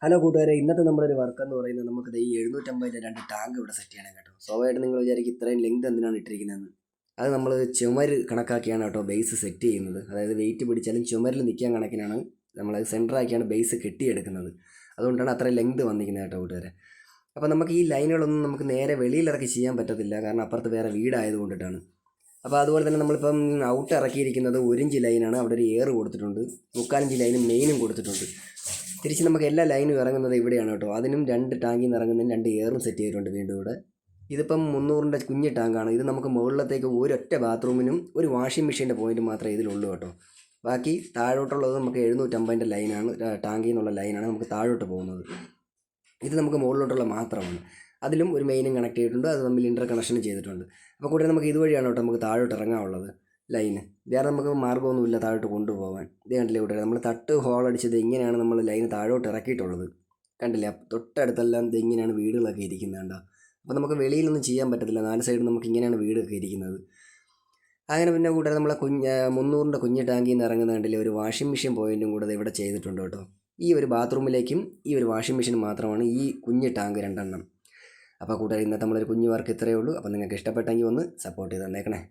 Hello കൂട്ടുകാരെ, ഇന്നത്തെ നമ്മുടെ ഒരു വർക്ക് എന്ന് പറയുന്നത് നമുക്ക് ഈ 750 രണ്ട് ടാങ്ക് ഇവിടെ സെറ്റ് ചെയ്യണം കേട്ടോ. സ്വാഭാവികമായിട്ട് നിങ്ങൾ വിചാരിക്കും ഇത്രയും ലെങ്ത് എന്തിനാണ് ഇട്ടിരിക്കുന്നതെന്ന്. അത് നമ്മൾ ചുമര് കണക്കാക്കിയാണ് കേട്ടോ ബേസ് സെറ്റ് ചെയ്യുന്നത്. അതായത് വെയിറ്റ് പിടിച്ചാലും ചുമരിൽ നിൽക്കാൻ കണക്കിനാണ് നമ്മളത് സെൻറ്ററാക്കിയാണ് ബേസ് കെട്ടിയെടുക്കുന്നത്. അതുകൊണ്ടാണ് അത്രയും ലെങ്ത് വന്നിരിക്കുന്നത് കേട്ടോ കൂട്ടുകാരെ. അപ്പോൾ നമുക്ക് ഈ ലൈനുകളൊന്നും നമുക്ക് നേരെ വെളിയിലിറക്കി ചെയ്യാൻ പറ്റത്തില്ല, കാരണം അപ്പുറത്ത് വേറെ വീടായതുകൊണ്ടിട്ടാണ്. അപ്പോൾ അതുപോലെ തന്നെ നമ്മളിപ്പം ഔട്ട് ഇറക്കിയിരിക്കുന്നത് 1 ഇഞ്ച് ലൈനാണ്. അവിടെ ഒരു എയർ കൊടുത്തിട്ടുണ്ട്, 3/4 ഇഞ്ച് ലൈനും മെയിനും കൊടുത്തിട്ടുണ്ട്. തിരിച്ച് നമുക്ക് എല്ലാ ലൈനും ഇറങ്ങുന്നത് ഇവിടെയാണ് കേട്ടോ. അതിനും 2 ടാങ്കിൽ നിന്ന് ഇറങ്ങുന്നതിന് 2 എയറും സെറ്റ് ചെയ്തിട്ടുണ്ട് വീണ്ടും ഇവിടെ. ഇതിപ്പം 300-ൻ്റെ കുഞ്ഞ് ടാങ്കാണ്. ഇത് നമുക്ക് മുകളിലത്തേക്ക് ഒരൊറ്റ ബാത്റൂമിനും ഒരു വാഷിംഗ് മെഷീൻ്റെ പോയിന്റ് മാത്രമേ ഇതിലുള്ളൂ കേട്ടോ. ബാക്കി താഴോട്ടുള്ളത് നമുക്ക് 750-ൻ്റെ ലൈനാണ്, ടാങ്കിൽ നിന്നുള്ള ലൈനാണ് നമുക്ക് താഴോട്ട് പോകുന്നത്. ഇത് നമുക്ക് മുകളിലോട്ടുള്ള മാത്രമാണ്. അതിലും ഒരു മെയിനും കണക്ട് ചെയ്തിട്ടുണ്ട്, അത് തമ്മിൽ ഇൻ്റർ കണക്ഷൻ ചെയ്തിട്ടുണ്ട്. അപ്പോൾ കൂടെ നമുക്ക് ഇതുവഴിയാണ് കേട്ടോ നമുക്ക് താഴോട്ട് ഇറങ്ങാനുള്ളത് ലൈന്. വേറെ നമുക്ക് മാർഗ്ഗമൊന്നുമില്ല താഴോട്ട് കൊണ്ടുപോകാൻ. ഇത് കണ്ടില്ലേ കൂട്ടുകാരെ, നമ്മൾ തട്ട് ഹോൾ അടിച്ചത് ഇങ്ങനെയാണ് നമ്മൾ ലൈന് താഴോട്ട് ഇറക്കിയിട്ടുള്ളത്. കണ്ടില്ലേ, തൊട്ടടുത്തെല്ലാം ഇത് ഇങ്ങനെയാണ് വീടുകളൊക്കെ ഇരിക്കുന്നത് കണ്ടോ. അപ്പോൾ നമുക്ക് വെളിയിലൊന്നും ചെയ്യാൻ പറ്റത്തില്ല, 4 സൈഡ് നമുക്ക് ഇങ്ങനെയാണ് വീടൊക്കെ ഇരിക്കുന്നത്. അങ്ങനെ പിന്നെ കൂട്ടുകാരെ നമ്മളെ 300-ൻ്റെ കുഞ്ഞ് ടാങ്കിൽ നിന്ന് ഇറങ്ങുന്ന കണ്ടില്ലേ, ഒരു വാഷിംഗ് മെഷീൻ പോയിൻറ്റും കൂടെ ഇവിടെ ചെയ്തിട്ടുണ്ട് കേട്ടോ. ഈ ഒരു ബാത്റൂമിലേക്കും ഈ ഒരു വാഷിംഗ് മെഷീൻ മാത്രമാണ് ഈ കുഞ്ഞ് ടാങ്ക് 2 എണ്ണം. അപ്പോൾ കൂട്ടുകാർ, ഇന്നത്തെ നമ്മളൊരു കുഞ്ഞു വർക്ക് ഇത്രയേ ഉള്ളൂ. അപ്പോൾ നിങ്ങൾക്ക് ഇഷ്ടപ്പെട്ടെങ്കിൽ ഒന്ന് സപ്പോർട്ട് ചെയ്ത് തന്നേക്കണേ.